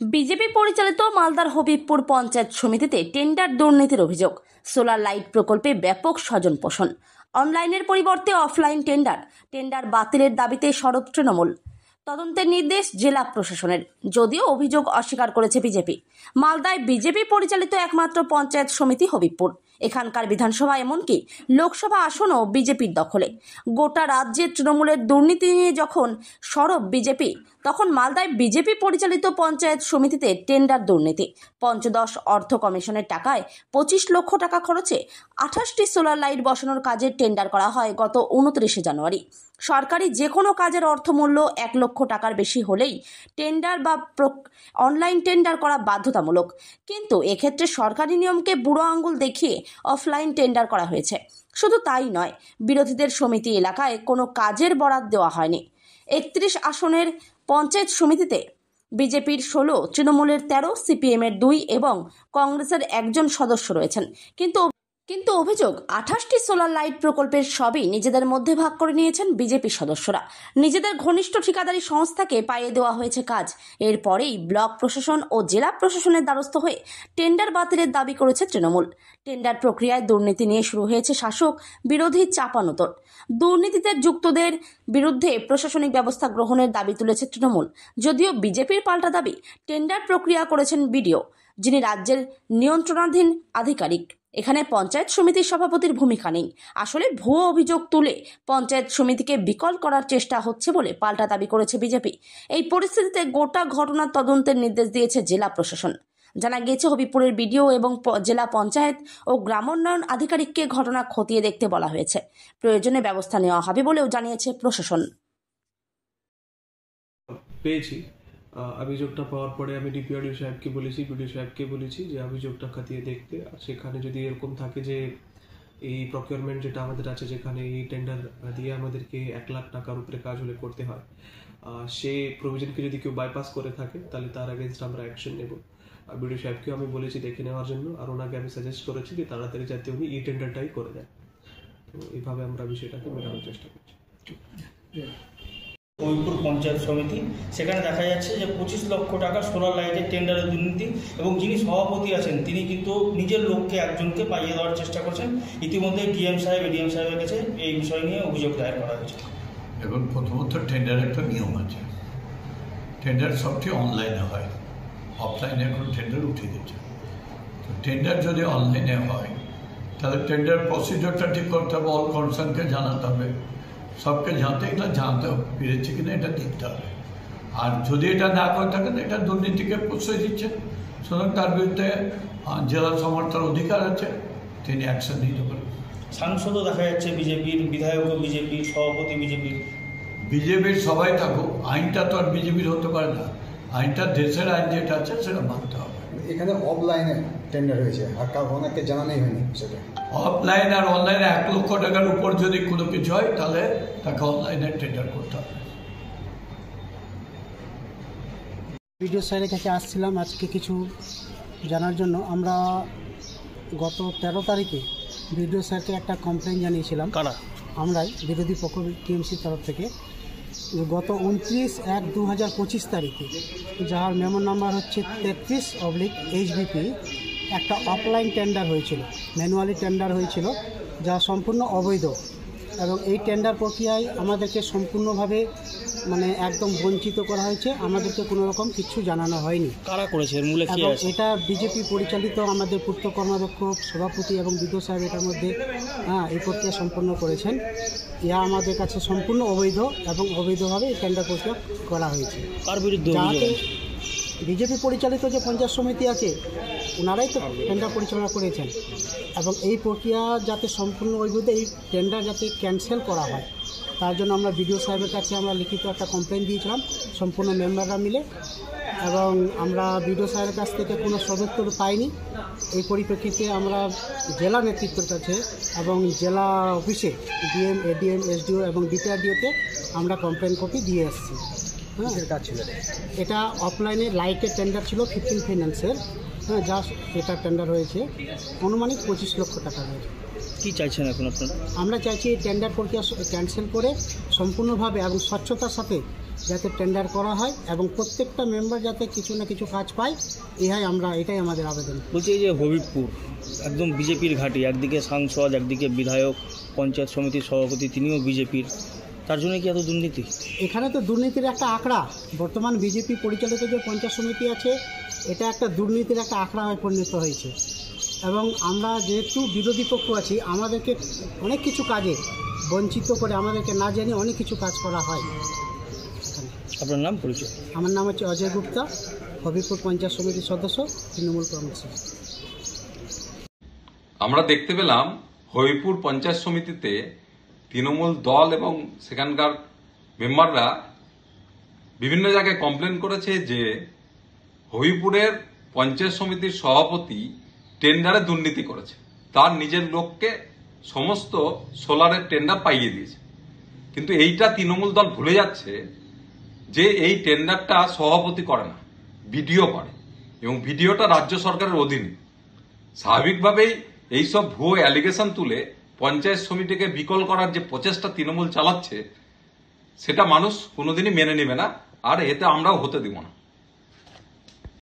BJP পরিচালিত মালদার হবিবপুর পঞ্চায়েত সমিতিতে টেন্ডার দুর্নীতির অভিযোগ। সোলার লাইট প্রকল্পে ব্যাপক স্বজন পোষণ। অনলাইনের পরিবর্তে অফলাইন টেন্ডার বাতিলের দাবিতে সরব তৃণমূল। তদন্তের নির্দেশ জেলা প্রশাসনের, যদিও অভিযোগ অস্বীকার করেছে বিজেপি। মালদায় বিজেপি পরিচালিত একমাত্র পঞ্চায়েত সমিতি হবিবপুর। এখানকার বিধানসভা এমনকি লোকসভা আসনও বিজেপির দখলে। গোটা রাজ্যে তৃণমূলের দুর্নীতি নিয়ে যখন সরব বিজেপি, তখন মালদায় বিজেপি পরিচালিত পঞ্চায়েত সমিতিতে টেন্ডার দুর্নীতি। পঞ্চদশ অর্থ কমিশনের টাকায় 25 লক্ষ টাকা খরচে 28টি সোলার লাইট বসানোর কাজের টেন্ডার করা হয় গত 29 জানুয়ারি। সরকারি যে কোনো কাজের অর্থমূল্য 1 লক্ষ টাকার বেশি হলেই টেন্ডার বা অনলাইন টেন্ডার করা বাধ্যতামূলক। কিন্তু এক্ষেত্রে সরকারি নিয়মকে বুড়ো আঙুল দেখিয়ে অফলাইন টেন্ডার করা হয়েছে। শুধু তাই নয়, বিরোধীদের সমিতি এলাকায় কোনো কাজের বরাদ দেওয়া হয়নি। 31 আসনের পঞ্চায়েত সমিতিতে বিজেপির 16, তৃণমূলের 13, সিপিএমের 2 এবং কংগ্রেসের 1 সদস্য রয়েছেন। কিন্তু অভিযোগ, 28টি সোলার লাইট প্রকল্পের সবই নিজেদের মধ্যে ভাগ করে নিয়েছেন বিজেপি সদস্যরা। নিজেদের ঘনিষ্ঠ ঠিকাদারি সংস্থাকে পাইয়ে দেওয়া হয়েছে কাজ। এরপরেই ব্লক প্রশাসন ও জেলা প্রশাসনের দ্বারস্থ হয়ে টেন্ডার বাতিলের দাবি করেছে তৃণমূল। টেন্ডার প্রক্রিয়ায় দুর্নীতি নিয়ে শুরু হয়েছে শাসক বিরোধী চাপানোতর। দুর্নীতিতে যুক্তদের বিরুদ্ধে প্রশাসনিক ব্যবস্থা গ্রহণের দাবি তুলেছে তৃণমূল। যদিও বিজেপির পাল্টা দাবি, টেন্ডার প্রক্রিয়া করেছেন বিডিও, যিনি রাজ্যের নিয়ন্ত্রণাধীন আধিকারিক। এখানে পঞ্চায়েত সমিতির সভাপতির ভূমিকা নেই। আসলে ভুয়ো অভিযোগ তুলে পঞ্চায়েত সমিতিকে বিকল করার চেষ্টা হচ্ছে বলে পাল্টা দাবি করেছে বিজেপি। এই পরিস্থিতিতে গোটা ঘটনার তদন্তের নির্দেশ দিয়েছে জেলা প্রশাসন। জানা গিয়েছে, হবিবপুরের বিডিও এবং জেলা পঞ্চায়েত ও গ্রামোন্নয়ন আধিকারিককে ঘটনা খতিয়ে দেখতে বলা হয়েছে। প্রয়োজনে ব্যবস্থা নেওয়া হবে বলেও জানিয়েছে প্রশাসন। অভিযোগটা পাওয়ার পরে আমি ডিপিআরডিও সাহেবকে বলেছি, বিডিও সাহেবকে বলেছি যে অভিযোগটা খতিয়ে দেখতে। আর সেখানে যদি এরকম থাকে যে এই প্রকিউরমেন্ট যেটা আমাদের আছে, যেখানে এই টেন্ডার দিয়ে আমাদেরকে 1 লাখ টাকার উপরে কাজ হলে করতে হয়, সেই প্রভিশনকে যদি কেউ বাইপাস করে থাকে তাহলে তার এগেনস্ট আমরা অ্যাকশন নেব। বিডিও সাহেবকেও আমি বলেছি দেখে নেওয়ার জন্য, আর ওনাকে আমি সাজেস্ট করেছি যে তাড়াতাড়ি যাতে উনি এই টেন্ডারটাই করে দেন। তো এইভাবে আমরা বিষয়টাকে মেটানোর চেষ্টা করছি। হবিবপুর পঞ্চায়েত সমিতি, সেখানে দেখা যাচ্ছে যে 25 লক্ষ টাকা সোলার লাইটের টেন্ডারের দুর্নীতি, এবং যিনি সভাপতি আছেন তিনি কিন্তু নিজের লোককে একজনকে পাইয়ে দেওয়ার চেষ্টা করছেন। ইতিমধ্যে ডিএম সাহেব, এডিএম সাহেবের কাছে এই বিষয় নিয়ে অভিযোগ দায়ের করা হয়েছে। এবং প্রথমত টেন্ডারের একটা নিয়ম আছে, টেন্ডার সবটি অনলাইনে হয়, অফলাইনে এখন টেন্ডার উঠে দিচ্ছে। তো টেন্ডার যদি অনলাইনে হয় তাহলে টেন্ডার প্রসিডিওরটা ঠিক করতে হবে, অল কনসার্নকে জানাতে হবে, সবকে জানতে পেরেছে কিনা এটা দেখতে হবে। আর যদি এটা না করে থাকেন, এটা দুর্নীতিকে প্রশ্রয় দিচ্ছে, সুতরাং তার বিরুদ্ধে জেলা সমর্থন অধিকার আছে, তিনি অ্যাকশন নিতে পারেন। সাংসদও দেখা যাচ্ছে বিজেপির, বিধায়কও বিজেপির, সভাপতি বিজেপির সবাই থাকুক, আইনটা তো আর বিজেপির হতে পারে না। আইনটা দেশের আইন যেটা আছে সেটা মানতে হবে। এখানে অফলাইনে টেন্ডার হয়েছে, আর অনেককে জানানোই হয়নি সেটা। অফলাইন আর অনলাইনে 1 লক্ষ টাকার উপর যদি কোনো কিছু হয় তাহলে তাকে অনলাইনে টেন্ডার করতে হবে। বিডিও স্যারের কাছে আসছিলাম আজকে কিছু জানার জন্য। আমরা গত 13 তারিখে বিডিও স্যারকে একটা কমপ্লেন জানিয়েছিলাম। আমরাই বিরোধী পক্ষ টিএমসির তরফ থেকে গত 29/1/2025 তারিখে, যার মেমো নাম্বার হচ্ছে 33/HBP, একটা অফলাইন টেন্ডার হয়েছিল, ম্যানুয়ালি টেন্ডার হয়েছিল, যা সম্পূর্ণ অবৈধ। এবং এই টেন্ডার প্রক্রিয়ায় আমাদেরকে সম্পূর্ণভাবে একদম বঞ্চিত করা হয়েছে। আমাদেরকে কোনো রকম কিছু জানানো হয়নি। কারা করেছে? এবং এটা বিজেপি পরিচালিত আমাদের পূর্ত কর্মাধ্যক্ষ, সভাপতি এবং বিডিও সাহেব এটার মধ্যে এই প্রক্রিয়া সম্পন্ন করেছেন। ইহা আমাদের কাছে সম্পূর্ণ অবৈধ এবং অবৈধভাবে এই টেন্ডার প্রক্রিয়া করা হয়েছে। তার বিরুদ্ধে বিজেপি পরিচালিত যে পঞ্চায়েত সমিতি আছে, ওনারাই তো টেন্ডার পরিচালনা করেছেন। এবং এই প্রক্রিয়া যাতে সম্পূর্ণ অবৈধ, এই টেন্ডার যাতে ক্যান্সেল করা হয়, তার জন্য আমরা বিডিও সাহেবের কাছে আমরা লিখিত একটা কমপ্লেন দিয়েছিলাম, সম্পূর্ণ মেম্বাররা মিলে। এবং আমরা বিডিও সাহেবের কাছ থেকে কোনো সদুত্তর পাইনি। এই পরিপ্রেক্ষিতে আমরা জেলা নেতৃত্বের কাছে এবং জেলা অফিসে ডিএম, এডিএম, এসডিও এবং ডিপিআরডিওতে আমরা কমপ্লেন কপি দিয়ে এসেছি। এটা অফলাইনে লাইটের টেন্ডার ছিল 15 ফাইন্যান্সের, যা এটা টেন্ডার হয়েছে অনুমানিক 25 লক্ষ টাকা হয়েছে। কী চাইছেন এখন আপনারা? আমরা চাইছি এই টেন্ডার প্রক্রিয়া ক্যান্সেল করে সম্পূর্ণভাবে এবং স্বচ্ছতার সাথে যাতে টেন্ডার করা হয় এবং প্রত্যেকটা মেম্বার যাতে কিছু না কিছু কাজ পায় এটাই আমাদের আবেদন। বলছি এই যে হবিবপুর একদম বিজেপির ঘাঁটি, একদিকে সাংসদ, একদিকে বিধায়ক, পঞ্চায়েত সমিতির সভাপতি তিনিও বিজেপির, তার জন্য কি এত দুর্নীতি? এখানে তো দুর্নীতির একটা আঁকড়া, বর্তমান বিজেপি পরিচালিত যে পঞ্চায়েত সমিতি আছে এটা একটা দুর্নীতির একটা আঁকড়া হয়ে পরিণত হয়েছে এবং আমরা যেহেতু বিরোধী পক্ষ আছি আমাদেরকে অনেক কিছু কাজে বঞ্চিত করে আমাদেরকে না জানিয়ে অনেক কিছু কাজ করা হয়। আপনার নাম, পরিচয়? আমার নাম হচ্ছে অজয় গুপ্তা, হবিবপুর পঞ্চায়েত সমিতির সদস্য, তৃণমূল কংগ্রেস। আমরা দেখতে পেলাম হবিবপুর পঞ্চায়েত সমিতিতে তৃণমূল দল এবং সেখানকার মেম্বাররা বিভিন্ন জায়গায় কমপ্লেন করেছে যে হবিবপুরের পঞ্চায়েত সমিতির সভাপতি টেন্ডারে দুর্নীতি করেছে, তার নিজের লোককে সমস্ত সোলারের টেন্ডার পাইয়ে দিয়েছে। কিন্তু এইটা তৃণমূল দল ভুলে যাচ্ছে যে এই টেন্ডারটা সভাপতি করে না, বিডিও করে, এবং ভিডিওটা রাজ্য সরকারের অধীনে। স্বাভাবিকভাবেই এইসব ভুয়ো অ্যালিগেশন তুলে পঞ্চায়েত সমিতিকে বিকল করার যে প্রচেষ্টা তৃণমূল চালাচ্ছে সেটা মানুষ কোনোদিনই মেনে নেবে না, আর এতে আমরাও হতে দিব না।